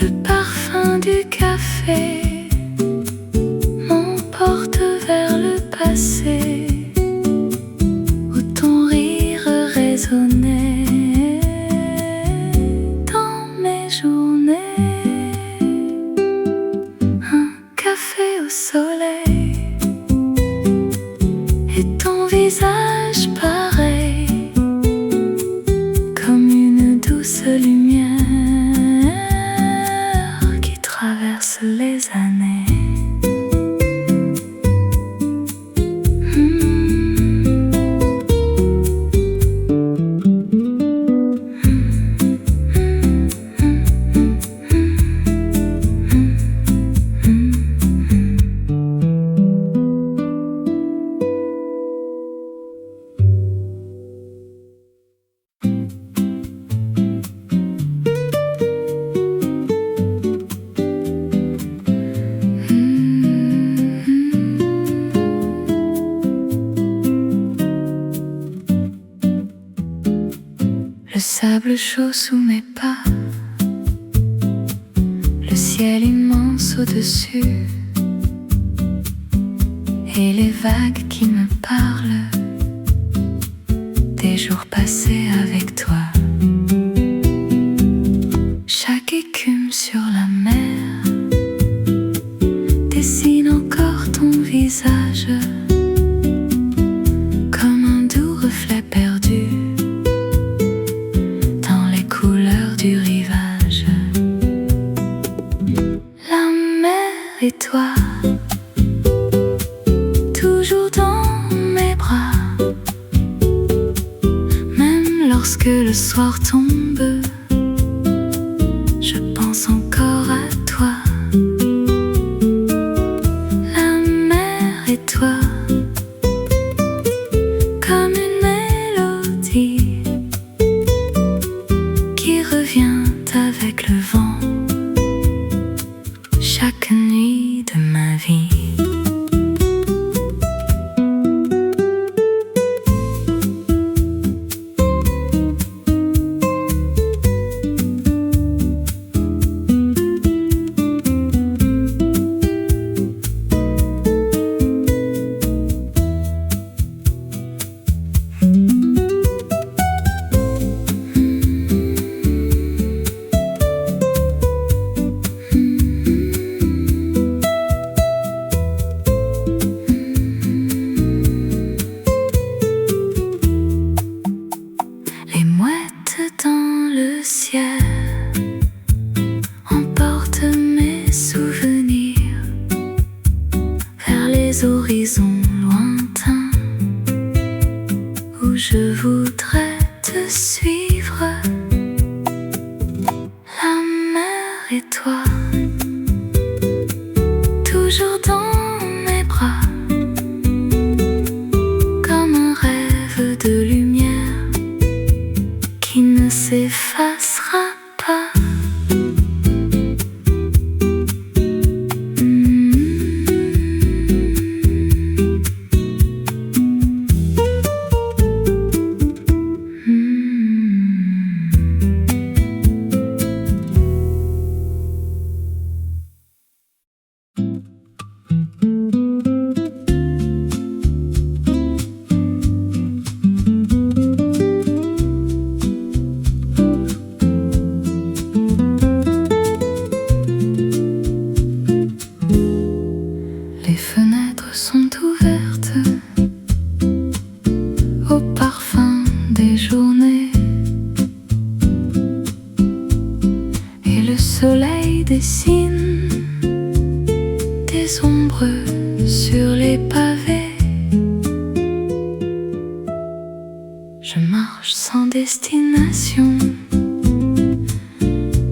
Le parfum du café m'emporte vers le passé, où ton rire résonnait dans mes journées. Un café au soleil et ton visage pareil comme une douce lumière qui traverse les années. Le sable chaud sous mes pas, le ciel immense au-dessus, et les vagues qui me parlent des jours passés avec toi. Chaque écume sur la mer dessine encore ton visage comme un doux reflet perdu dans les couleurs du rivage. La mer et toi, toujours dans mes bras, même lorsque le soir tombe, je pense encore à toi. La mer et toi, comme une mélodie qui revient avec le vent chaque nuit de ma vie. des horizons lointains où je voudrais te suivre, la mer et toi, toujours dans mes bras, comme un rêve de lumière qui ne s'effacera pas. Les fenêtres sont ouvertes au parfum des journées, et le soleil dessine des ombres sur les pavés. Je marche sans destination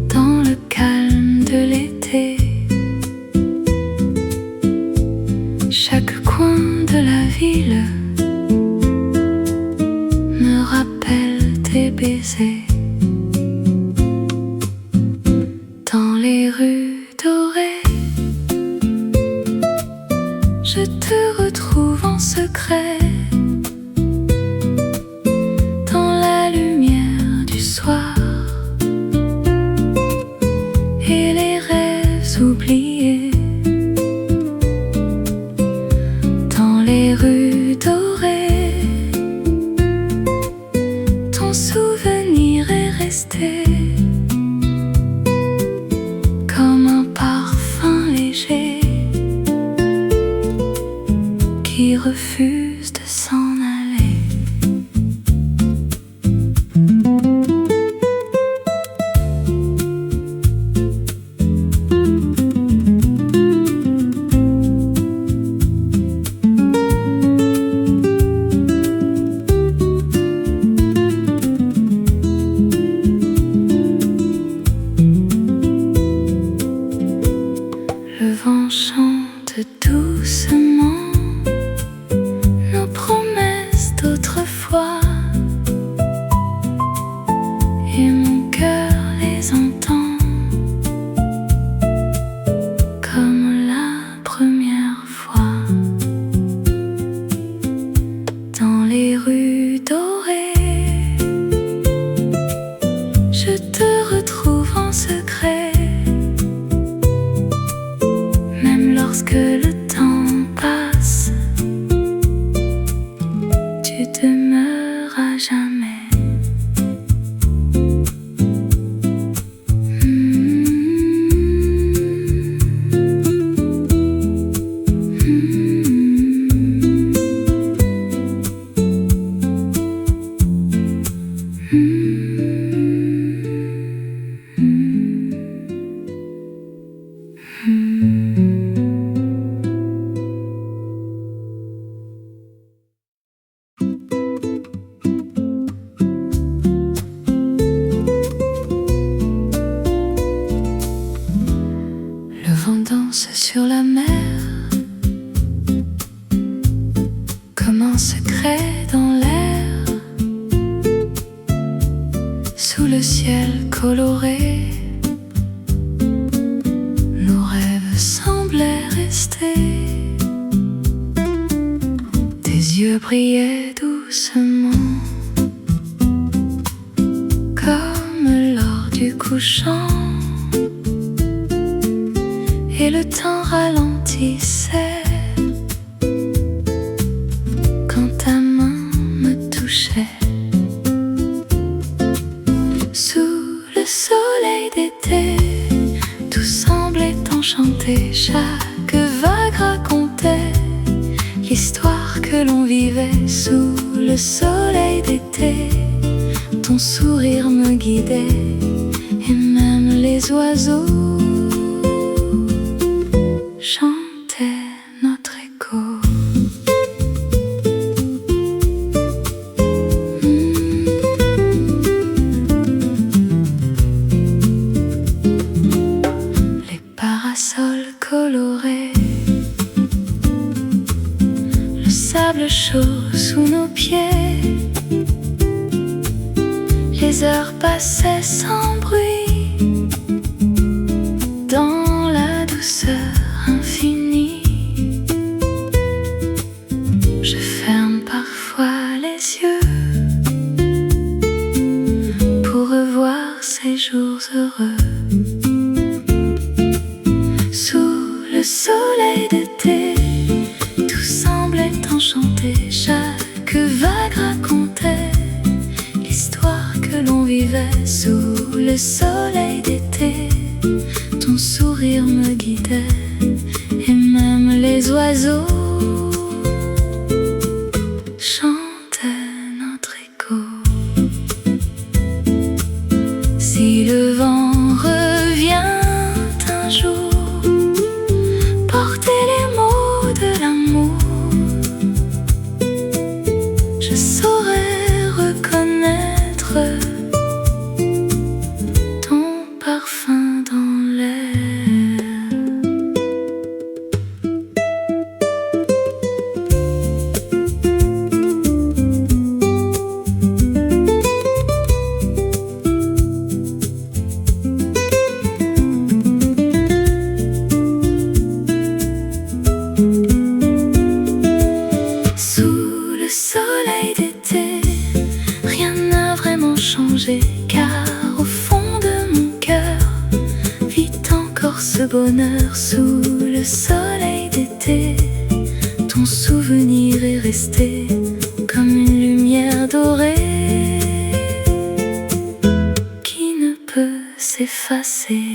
dans le calme de l'été. Chaque coin de la ville me rappelle tes baisers. Dans les rues dorées, je te retrouve en secret. Dans la lumière du soir et les rêves oubliés. Les rues dorées, ton souvenir est resté comme un parfum léger qui refuse de s'en aller. Le vent chante doucement nos promesses d'autrefois, et mon cœur les entend comme la première fois. Dans les rues dorées, je te retrouve en secret. Lorsque le temps passe, tu demeures à jamais. Le vent danse sur la mer comme un secret dans l'air. Sous le ciel coloré, nos rêves semblaient rester. Tes yeux brillaient doucement comme l'or du couchant, et le temps ralentissait quand ta main me touchait. Sous le soleil d'été, tout semblait enchanté. Chaque vague racontait l'histoire que l'on vivait. Sous le soleil d'été, ton sourire me guidait, et même les oiseaux chantaient notre écho. sable chaud sous nos pieds. Les heures passaient sans bruit dans la douceur infinie. Je ferme parfois les yeux pour revoir ces jours heureux. Sous le soleil d'été, tout semblait enchanté. Chaque vague racontait l'histoire que l'on vivait. Sous le soleil d'été, ton sourire me guidait, et même les oiseaux chantaient notre écho. Si le vent revient un jour, porter les mots de l'amour, je saurais reconnaître ton parfum dans l'air. Sous le soleil d'été, rien n'a vraiment changé, car au fond de mon cœur vit encore ce bonheur. Sous le soleil d'été, ton souvenir est resté comme une lumière dorée qui ne peut s'effacer.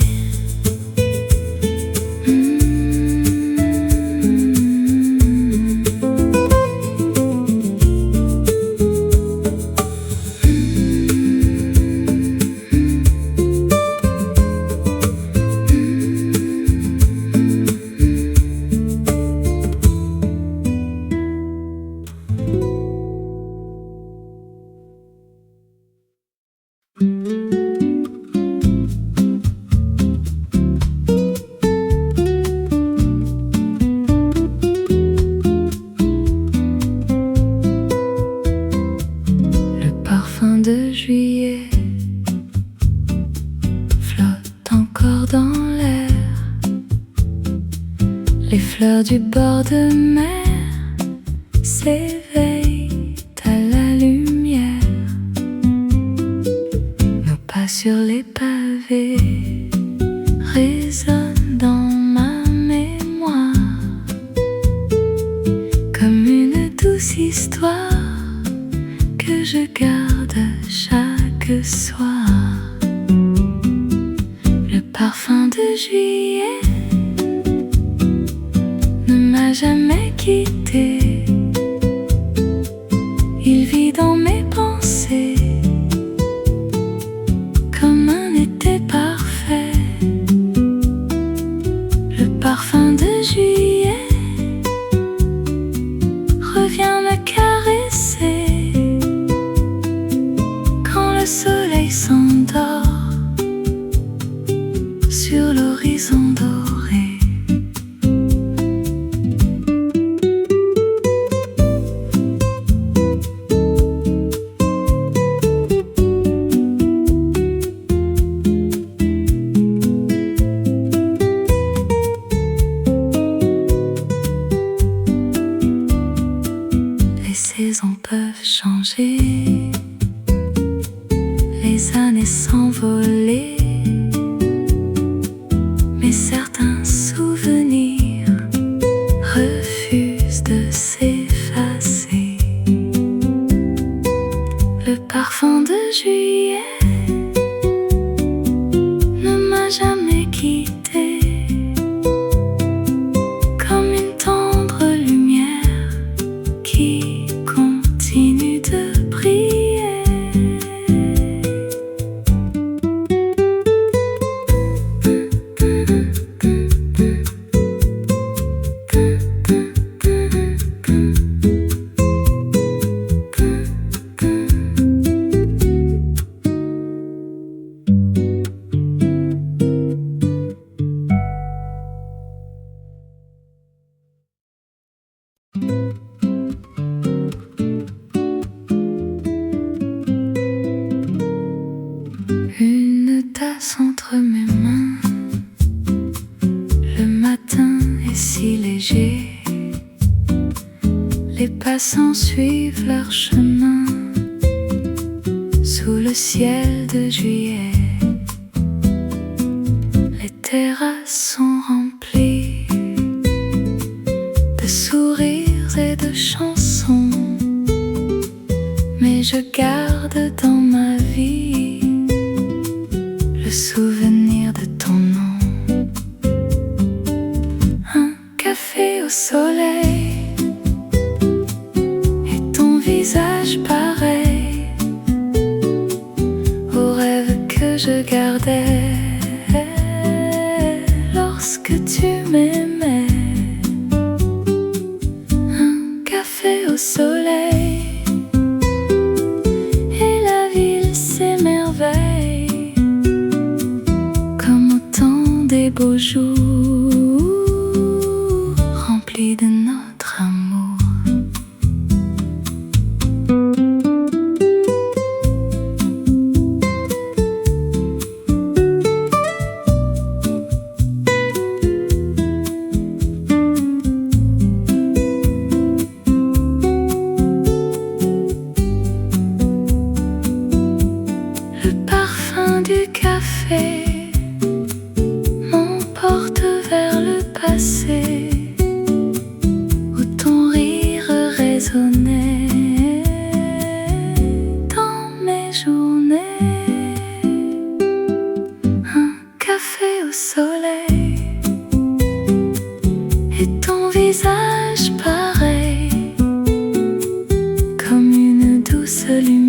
Le parfum de juillet flotte encore dans l'air. Les fleurs du bord de mer s'éveillent à la lumière. Nos pas sur les pavés résonnent dans ma mémoire comme une douce histoire que je garde chaque soir. Le parfum de juillet ne m'a jamais quitté. Il vit dans mes pensées comme un été parfait. Le parfum de juillet revient me caresser quand le soleil s'endort sur l'horizon doré. Les saisons peuvent changer, les années s'envoler, mais certains souvenirs refusent de s'effacer. Le parfum de juillet ne m'a jamais quitté, comme une tendre lumière qui continue de briller. si léger. Les passants suivent leur chemin sous le ciel de juillet. Les terrasses sont remplies de sourires et de chansons, mais je garde dans ma vie le souvenir de ton nom. Un café au soleil et ton visage pareil au rêve que je gardais lorsque tu m'aimais. Un café au soleil et la ville s'émerveille comme au temps des beaux jours remplis de notre amour. Le parfum du café m'emporte vers le passé où ton rire résonnait dans mes journées. Un café au soleil et ton visage pareil comme une douce lumière